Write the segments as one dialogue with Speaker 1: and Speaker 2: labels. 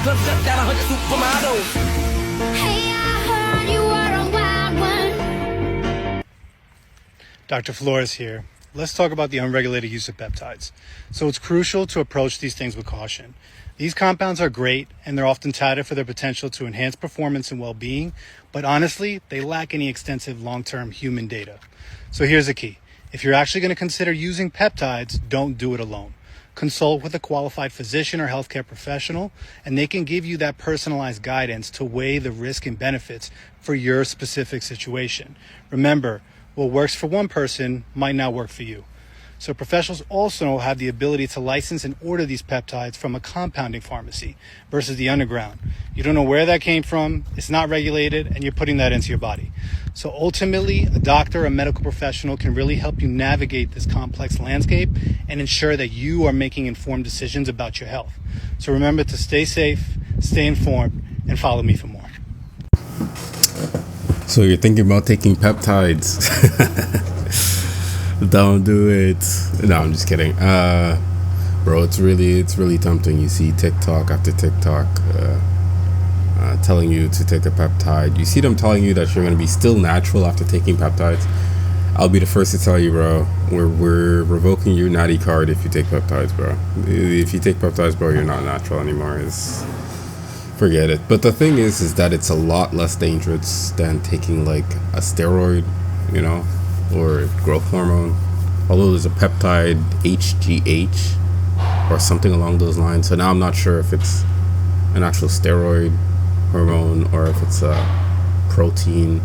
Speaker 1: Let's shut down 100 supermodels.
Speaker 2: Hey, I heard you were a wild one.
Speaker 3: Dr. Flores here. Let's talk about the unregulated use of peptides. So it's crucial to approach these things with caution. These compounds are great and they're often touted for their potential to enhance performance and well-being, but honestly, they lack any extensive long-term human data. So here's the key. If you're actually going to consider using peptides, don't do it alone. Consult with a qualified physician or healthcare professional, and they can give you that personalized guidance to weigh the risk and benefits for your specific situation. Remember, what works for one person might not work for you. So professionals also have the ability to license and order these peptides from a compounding pharmacy versus the underground. You don't know where that came from, it's not regulated, and you're putting that into your body. So ultimately, a doctor, a medical professional can really help you navigate this complex landscape and ensure that you are making informed decisions about your health. So remember to stay safe, stay informed, and follow me for more.
Speaker 4: So you're thinking about taking peptides. Don't do it. No, I'm just kidding. Bro, it's really tempting. You see TikTok after TikTok telling you to take a peptide. You see them telling you that you're going to be still natural after taking peptides. I'll be the first to tell you, bro, we're revoking your natty card if you take peptides, bro. If you take peptides, bro, you're not natural anymore. Forget it. But the thing is that it's a lot less dangerous than taking like a steroid, you know, or growth hormone. Although there's a peptide HGH or something along those lines. So now I'm not sure if it's an actual steroid hormone or if it's a protein.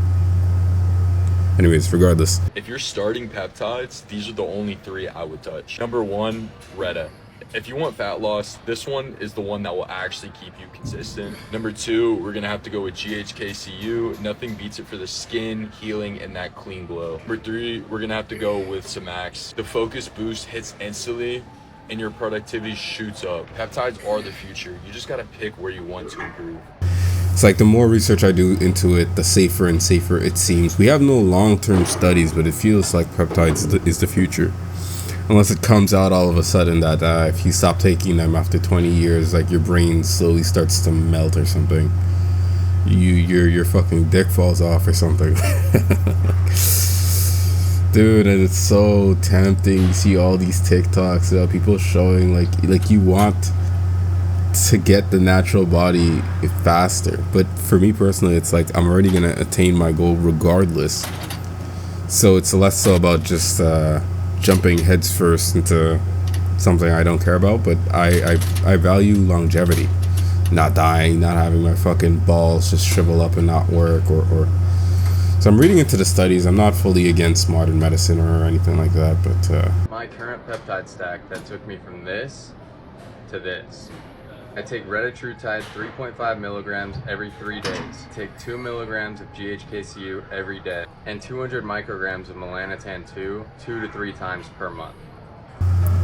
Speaker 4: Anyways, regardless.
Speaker 5: If you're starting peptides, these are the only three I would touch. Number one, Retta. If you want fat loss, this one is the one that will actually keep you consistent. Number two, we're gonna have to go with GHKCU. Nothing beats it for the skin, healing, and that clean glow. Number three, we're gonna have to go with Samax. The focus boost hits instantly and your productivity shoots up. Peptides are the future. You just gotta pick where you want to improve.
Speaker 4: It's like the more research I do into it, the safer and safer it seems. We have no long-term studies, but it feels like peptides is the future. Unless it comes out all of a sudden that if you stop taking them after 20 years, like your brain slowly starts to melt or something. Your fucking dick falls off or something. Dude, and it's so tempting. You see all these TikToks about people showing like you want to get the natural body faster. But for me personally, it's like I'm already gonna attain my goal regardless. So it's less so about just jumping heads first into something I don't care about, but I value longevity, not dying, not having my fucking balls just shrivel up and not work or so I'm reading into the studies. I'm not fully against modern medicine or anything like that, but
Speaker 6: my current peptide stack that took me from this to this. I take retatrutide 3.5 milligrams every 3 days. Take 2 milligrams of GHKCU every day, and 200 micrograms of melanotan 2 to 3 times per month.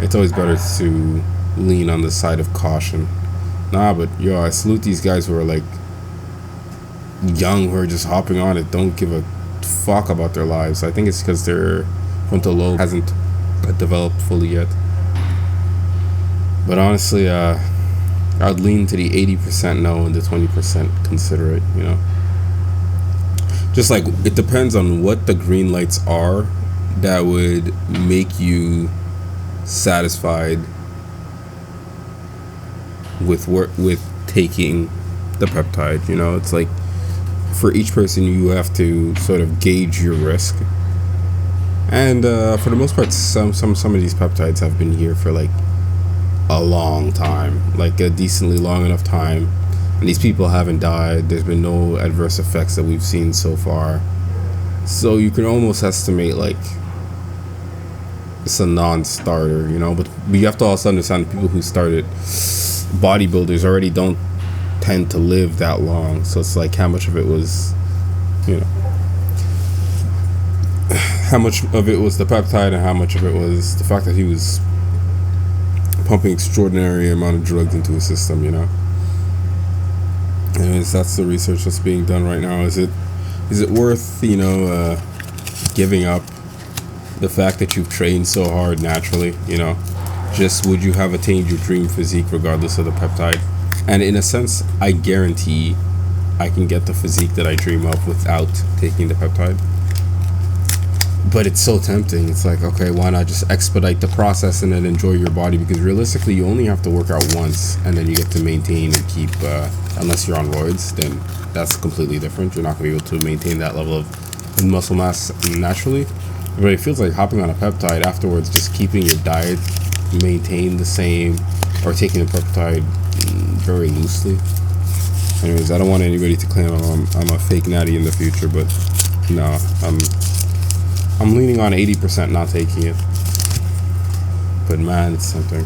Speaker 4: it's always better to lean on the side of caution. Nah, but yo, I salute these guys who are like young, who are just hopping on it, don't give a fuck about their lives. I think it's because their frontal lobe hasn't developed fully yet. But honestly, I'd lean to the 80% no and the 20% consider it, you know. Just like it depends on what the green lights are that would make you satisfied with taking the peptide, you know. It's like for each person you have to sort of gauge your risk. And for the most part, some of these peptides have been here for like a long time, like a decently long enough time, and these people haven't died. There's been no adverse effects that we've seen so far, so you can almost estimate like it's a non-starter, you know. But you have to also understand the people who started bodybuilders already don't tend to live that long, so it's like how much of it was, you know, how much of it was the peptide and how much of it was the fact that he was pumping extraordinary amount of drugs into his system, you know. Anyways, that's the research that's being done right now. Is it worth, you know, giving up the fact that you've trained so hard naturally, you know? Just would you have attained your dream physique regardless of the peptide? And in a sense, I guarantee I can get the physique that I dream of without taking the peptide. But it's so tempting. It's like, okay, why not just expedite the process and then enjoy your body? Because realistically, you only have to work out once, and then you get to maintain and keep, unless you're on roids, then that's completely different. You're not going to be able to maintain that level of muscle mass naturally. But it feels like hopping on a peptide afterwards, just keeping your diet maintained the same, or taking a peptide very loosely. Anyways, I don't want anybody to claim I'm a fake natty in the future, but no, I'm leaning on 80% not taking it. But man, it's something.